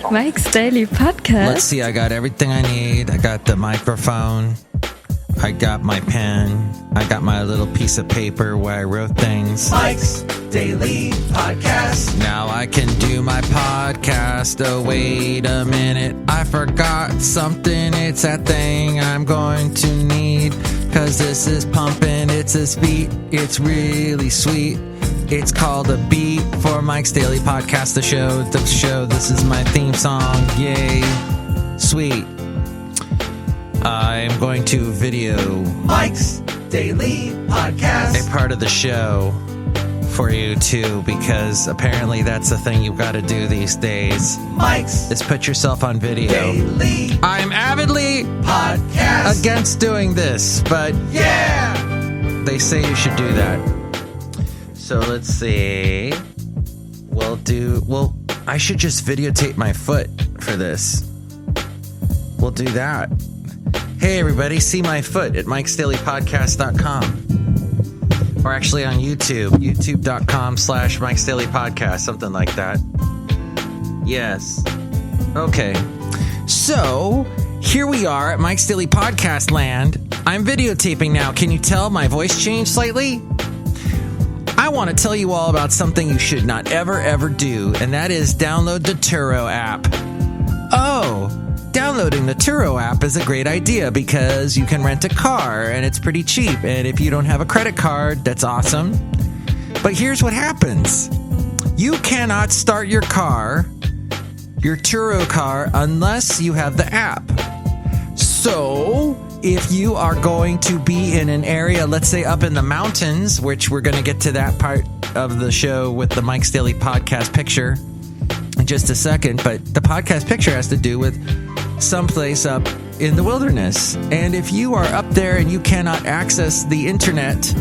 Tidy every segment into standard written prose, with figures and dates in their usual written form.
Mike's Daily Podcast. Let's see, I got everything I need. I got the microphone. I got my pen. I got my little piece of paper where I wrote things. Mike's Daily Podcast. Now I can do my podcast. Oh, wait a minute. I forgot something. It's that thing I'm going to need. Cause this is pumping. It's a beat. It's really sweet. It's called a beat for Mike's Daily Podcast. The show. This is my theme song. Yay. Sweet. I'm going to video Mike's Daily Podcast. a part of the show for you too, because apparently that's the thing you've got to do these days. Mike's Is put yourself on video. Daily I'm avidly Podcast. against doing this, but Yeah! they say you should do that. So let's see. I should just videotape my foot for this. We'll do that. Hey everybody, see my foot at MikesDailyPodcast.com. Or actually on YouTube, youtube.com/MikesDailyPodcast, something like that. Yes. Okay. So, here we are at Mike's Daily Podcast land. I'm videotaping now. Can you tell my voice changed slightly? I want to tell you all about something you should not ever do, and that is download the Turo app. Oh, downloading the Turo app is a great idea because you can rent a car and it's pretty cheap. And if you don't have a credit card, that's awesome. But here's what happens. You cannot start your car, your Turo car, unless you have the app. So if you are going to be in an area, let's say up in the mountains, which we're going to get to that part of the show with the Mike's Daily Podcast picture in just a second, but the podcast picture has to do with someplace up in the wilderness. And if you are up there and you cannot access the internet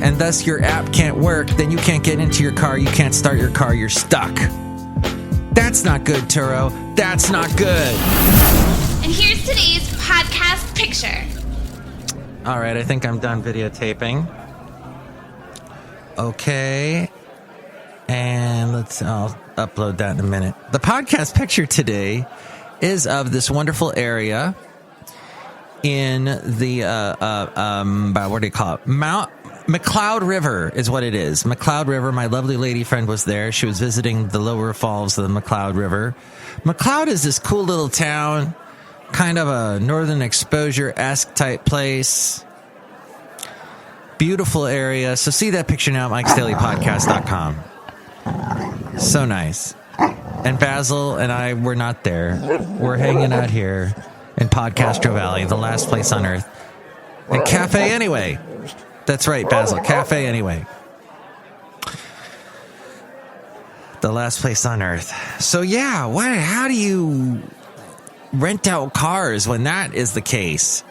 and thus your app can't work, then you can't get into your car, you can't start your car, you're stuck. That's not good, Turo. That's not good. And here's today's podcast picture. All right, I think I'm done videotaping. Okay. And I'll upload that in a minute. The podcast picture today is of this wonderful area in the, what do you call it? McCloud River is what it is. McCloud River. My lovely lady friend was there. She was visiting the lower falls of the McCloud River. McCloud is this cool little town, kind of a northern exposure-esque type place. Beautiful area. So see that picture now at MikesDailyPodcast.com. So nice. And Basil and I were not there. We're hanging out here in Podcastro Valley, the last place on earth. And Cafe Anyway. That's right, Basil. Cafe Anyway. The last place on earth. So yeah, how do you rent out cars when that is the case?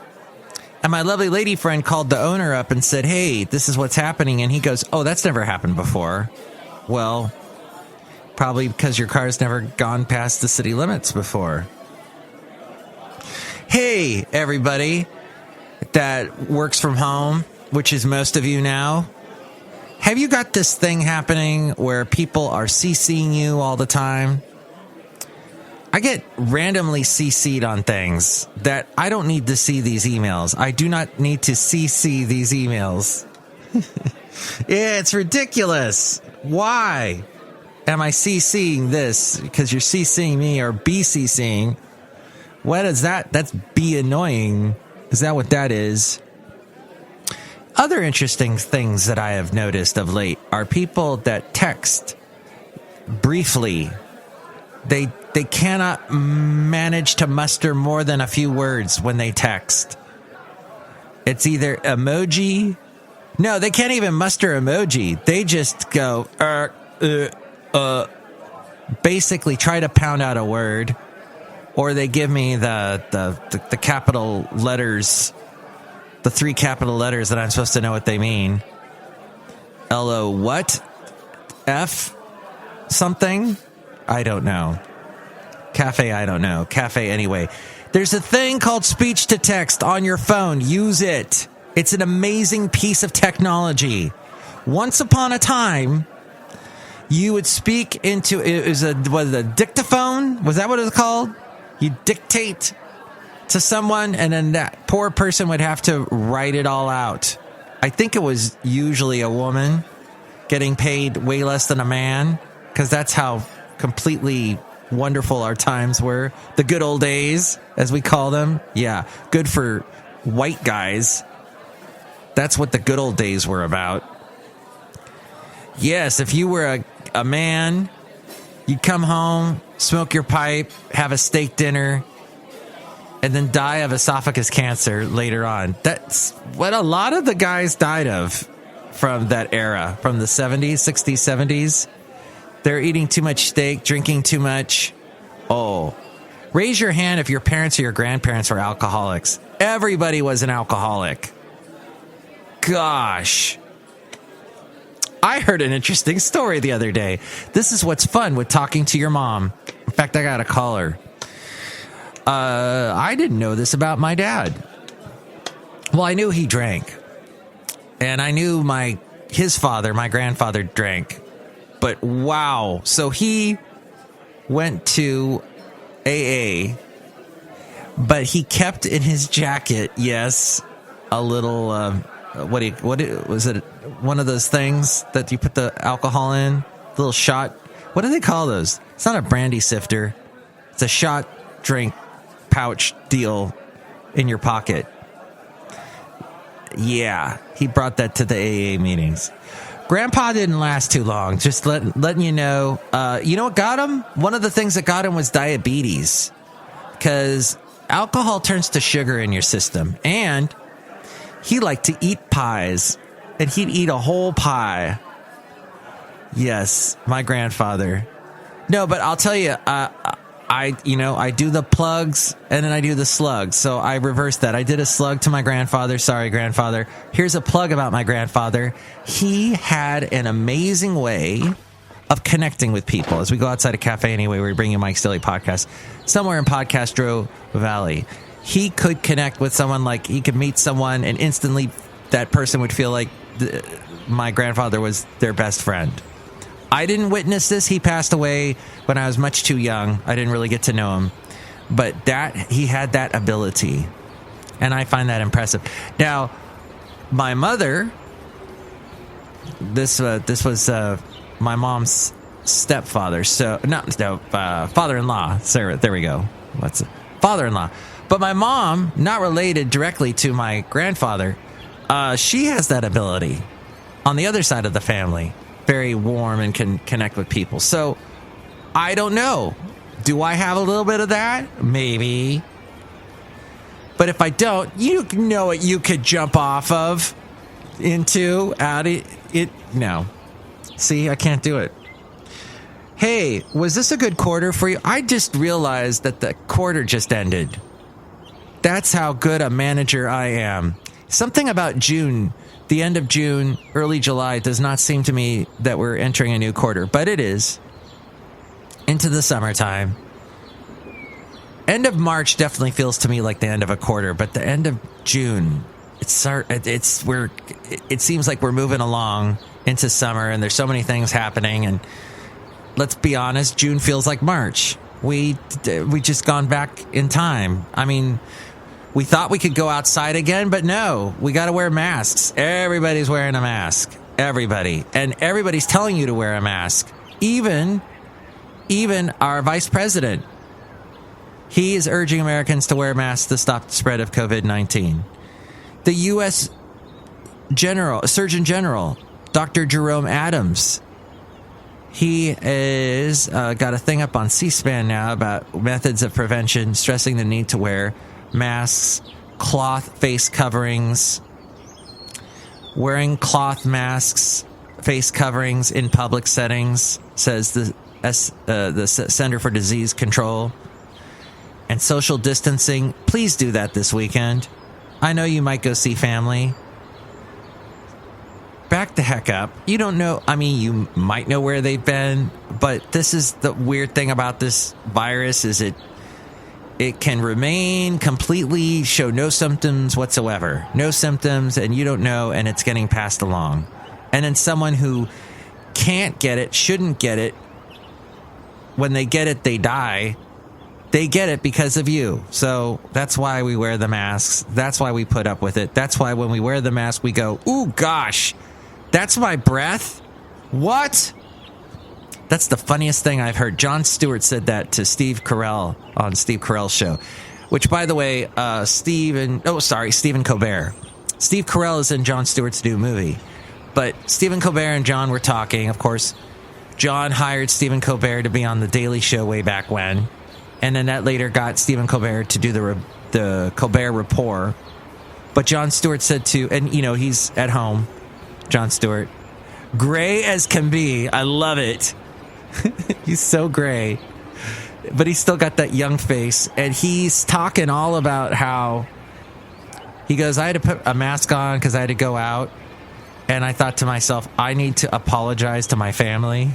And my lovely lady friend called the owner up and said, hey, this is what's happening. And he goes, oh, that's never happened before. Well, probably because your car's never gone past the city limits before. Hey, everybody that works from home, which is most of you now. Have you got this thing happening where people are CCing you all the time? I get randomly CC'd on things that I don't need to see these emails. I do not need to CC these emails. Yeah, it's ridiculous. Why am I CCing this? Because you're CCing me or BCCing. What is that? That's be annoying. Is that what that is? Other interesting things that I have noticed of late are people that text briefly. They cannot manage to muster more than a few words when they text. It's either emoji. No, they can't even muster emoji. They just go, basically try to pound out a word, or they give me the capital letters, the 3 capital letters that I'm supposed to know what they mean. L-O what? F something? I don't know. Cafe, I don't know. Cafe anyway. There's a thing called speech to text on your phone. Use it. It's an amazing piece of technology. Once upon a time, You would speak into, it was a dictaphone? Was that what it was called? You dictate to someone, and then that poor person would have to write it all out. I think it was usually a woman getting paid way less than a man, because that's how completely wonderful our times were. The good old days, as we call them. Yeah, good for white guys. That's what the good old days were about. Yes, if you were a man, you'd come home, smoke your pipe, have a steak dinner, and then die of esophagus cancer later on. That's what a lot of the guys died of from that era, from the 70s, 60s, 70s. They're eating too much steak, drinking too much. Oh, raise your hand if your parents or your grandparents were alcoholics. Everybody was an alcoholic. Gosh. I heard an interesting story the other day. This is what's fun with talking to your mom. In fact, I got to call her. I didn't know this about my dad. Well, I knew he drank. And I knew his father, my grandfather, drank. But wow. So he went to AA, but he kept in his jacket, yes, a little, what was it? One of those things that you put the alcohol in, the little shot. What do they call those? It's not a brandy sifter. It's a shot drink pouch deal in your pocket. Yeah, he brought that to the AA meetings. Grandpa didn't last too long. Just letting you know. You know what got him? One of the things that got him was diabetes, because alcohol turns to sugar in your system. And he liked to eat pies, and he'd eat a whole pie. Yes, my grandfather. No, but I'll tell you, I do the plugs and then I do the slugs. So I reversed that. I did a slug to my grandfather. Sorry, grandfather. Here's a plug about my grandfather. He had an amazing way of connecting with people. As we go outside a cafe anyway, we bring you Mike's Daily Podcast. Somewhere in Podcastro Valley, he could connect with someone, like he could meet someone and instantly that person would feel like my grandfather was their best friend. I didn't witness this. He passed away when I was much too young. I didn't really get to know him. But he had that ability. And I find that impressive. Now, my mother, this was my mom's stepfather. So, father-in-law. Sarah, there we go. Father-in-law. But my mom, not related directly to my grandfather, she has that ability on the other side of the family. Very warm and can connect with people. So I don't know. Do I have a little bit of that? Maybe. But if I don't, you know what you could jump off of, into, out of it. No. See, I can't do it. Hey, was this a good quarter for you? I just realized that the quarter just ended. That's how good a manager I am. Something about June, the end of June, early July, does not seem to me that we're entering a new quarter, but it is. Into the summertime. End of March definitely feels to me like the end of a quarter, but the end of June, it seems like we're moving along into summer, and there's so many things happening. And let's be honest, June feels like March. We just gone back in time. I mean, we thought we could go outside again, but no, we got to wear masks. Everybody's wearing a mask. Everybody. And everybody's telling you to wear a mask. Even our vice president. He is urging Americans to wear masks to stop the spread of COVID-19. The U.S. Surgeon General, Dr. Jerome Adams, he is got a thing up on C-SPAN now about methods of prevention, stressing the need to wear masks, cloth face coverings, wearing cloth masks, face coverings in public settings, says the Center for Disease Control, and social distancing. Please do that this weekend. I know you might go see family. Back the heck up. You don't know. I mean, you might know where they've been, but this is the weird thing about this virus is it can remain completely, show no symptoms whatsoever. No symptoms, and you don't know, and it's getting passed along. And then someone who can't get it, shouldn't get it. When they get it, they die. They get it because of you. So that's why we wear the masks. That's why we put up with it. That's why when we wear the mask, we go, ooh, gosh, that's my breath? What? That's the funniest thing I've heard. Jon Stewart said that to Steve Carell on Steve Carell's show, which, by the way, Stephen Colbert. Steve Carell is in Jon Stewart's new movie. But Stephen Colbert and John were talking. Of course, John hired Stephen Colbert to be on The Daily Show way back when. And then that later got Stephen Colbert to do the Colbert Report. But Jon Stewart said and he's at home, Jon Stewart, gray as can be. I love it. He's so gray. But he's still got that young face. And he's talking all about how he goes, I had to put a mask on because I had to go out. And I thought to myself, I need to apologize to my family.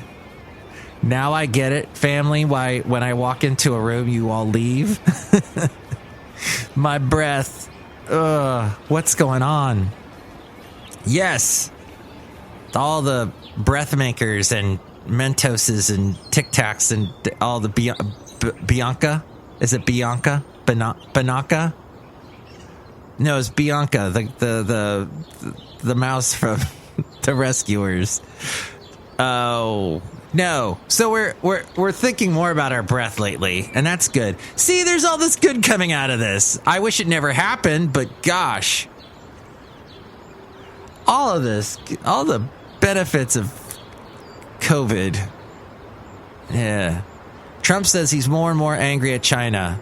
Now I get it, family, why when I walk into a room, you all leave. My breath. What's going on? Yes. All the breath makers and Mentoses and Tic Tacs and all the Bianca. Is it Bianca? Banaka? No, it's Bianca, the mouse from The Rescuers. Oh no! So we're thinking more about our breath lately, and that's good. See, there's all this good coming out of this. I wish it never happened, but gosh, all of this, all the benefits of COVID. Yeah, Trump says he's more and more angry at China.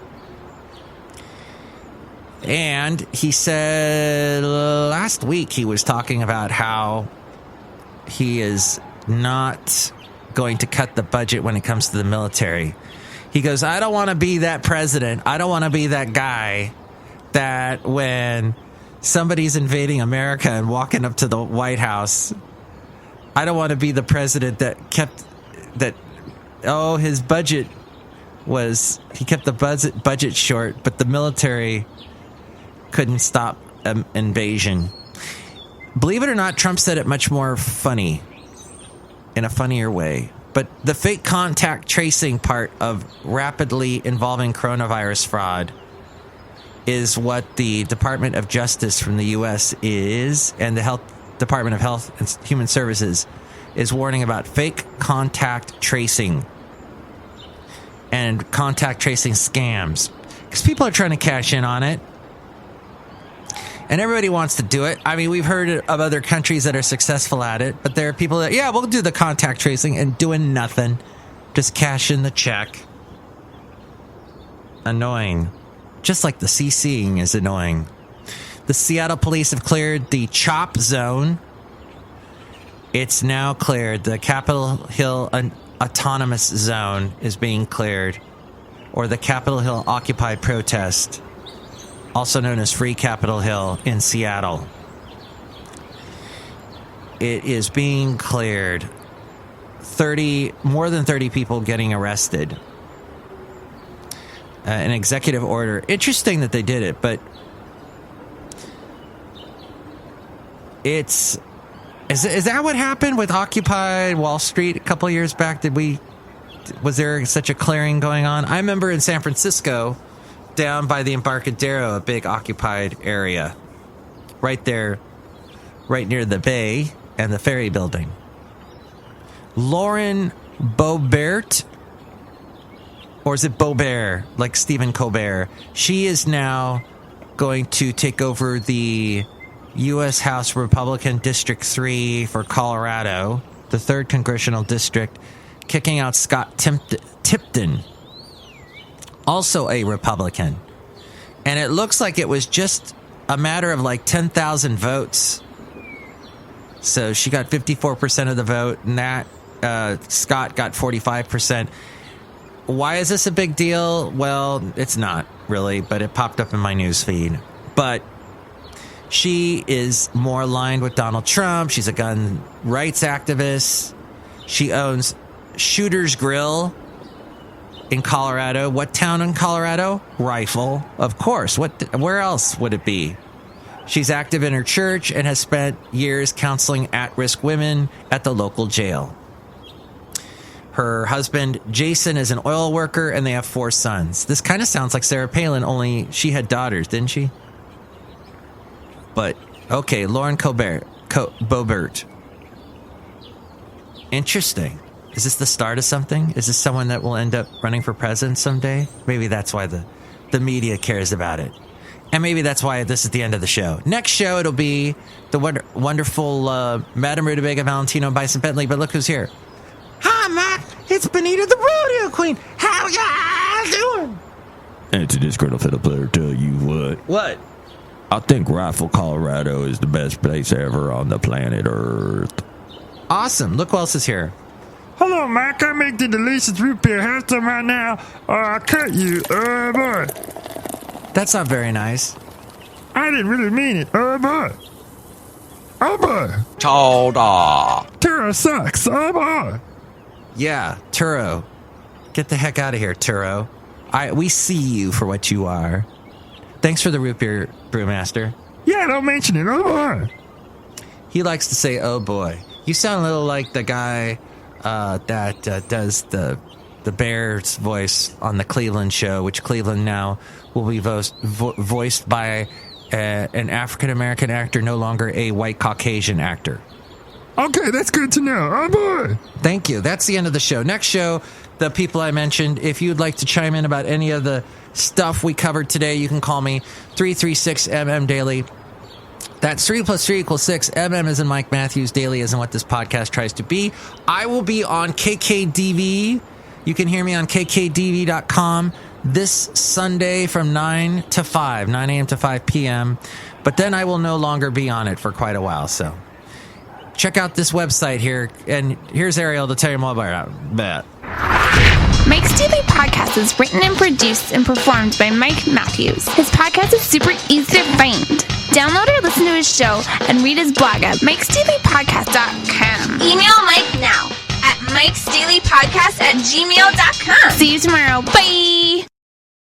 And he said last week he was talking about how he is not going to cut the budget when it comes to the military. He goes, I don't want to be that president. I don't want to be that guy that when somebody's invading America and walking up to the White House, I don't want to be the president that his budget he kept the budget short, but the military couldn't stop invasion. Believe it or not, Trump said it much more funny, in a funnier way. But the fake contact tracing part of rapidly involving coronavirus fraud is what the Department of Justice from the U.S. is, and the Department of Health and Human Services is warning about fake contact tracing and contact tracing scams. Because people are trying to cash in on it. And everybody wants to do it. I mean, we've heard of other countries that are successful at it, but there are people that, we'll do the contact tracing and doing nothing. Just cash in the check. Annoying. Just like the CCing is annoying. The Seattle police have cleared the CHOP zone. It's now cleared. The Capitol Hill Autonomous Zone is being cleared. Or the Capitol Hill Occupy Protest, also known as Free Capitol Hill in Seattle. It is being cleared. More than 30 people getting arrested. An executive order. Interesting that they did it, but is that what happened with Occupy Wall Street a couple of years back? Was there such a clearing going on? I remember in San Francisco, down by the Embarcadero, a big occupied area. Right there, right near the bay and the ferry building. Lauren Boebert, or is it Boebert, like Stephen Colbert? She is now going to take over the U.S. House Republican District 3 for Colorado, the 3rd Congressional District, kicking out Scott Tipton, also a Republican. And it looks like it was just a matter of like 10,000 votes. So she got 54% of the vote, and Scott got 45%. Why is this a big deal? Well, it's not really, but it popped up in my news feed. But she is more aligned with Donald Trump. She's a gun rights activist. She owns Shooter's Grill in Colorado. What town in Colorado? Rifle, of course. Where else would it be? She's active in her church and has spent years counseling at-risk women at the local jail. Her husband, Jason, is an oil worker, and they have 4 sons. This kind of sounds like Sarah Palin, only she had daughters, didn't she? But, okay, Lauren Boebert. Interesting. Is this the start of something? Is this someone that will end up running for president someday? Maybe that's why the media cares about it. And maybe that's why this is the end of the show. Next show, it'll be the wonderful Madame Rootabega, Valentino, and Bison Bentley. But look who's here. Hi, Mac. It's Benita, the rodeo queen. How y'all doing? It's a Disgruntled Fiddle Player. Tell you what. What? I think Rifle, Colorado is the best place ever on the planet Earth. Awesome. Look who else is here. Hello, Mike. I make the delicious root beer. Have some right now, or I'll cut you. Oh, boy. That's not very nice. I didn't really mean it. Oh, boy. Oh, boy. Toda. Turo sucks. Oh, boy. Yeah, Turo. Get the heck out of here, Turo. We see you for what you are. Thanks for the root beer, Brewmaster. Yeah, don't mention it. Oh, boy. He likes to say, oh, boy. You sound a little like the guy that does the Bears voice on the Cleveland show, which Cleveland now will be voiced by an African-American actor, no longer a white Caucasian actor. Okay, that's good to know. Oh, boy. Thank you. That's the end of the show. Next show, the people I mentioned. If you'd like to chime in about any of the stuff we covered today, you can call me 336-MM Daily. That's 3 + 3 = 6. MM is in Mike Matthews. Daily isn't what this podcast tries to be. I will be on KKDV. You can hear me on kkdv.com this Sunday from 9 a.m. to 5 p.m. But then I will no longer be on it for quite a while. So check out this website here. And here's Ariel to tell you more about that. Mike's Daily Podcast is written and produced and performed by Mike Matthews. His podcast is super easy to find. Download or listen to his show and read his blog at MikesDailyPodcast.com. Email Mike now at MikesDailyPodcast@gmail.com. See you tomorrow. Bye!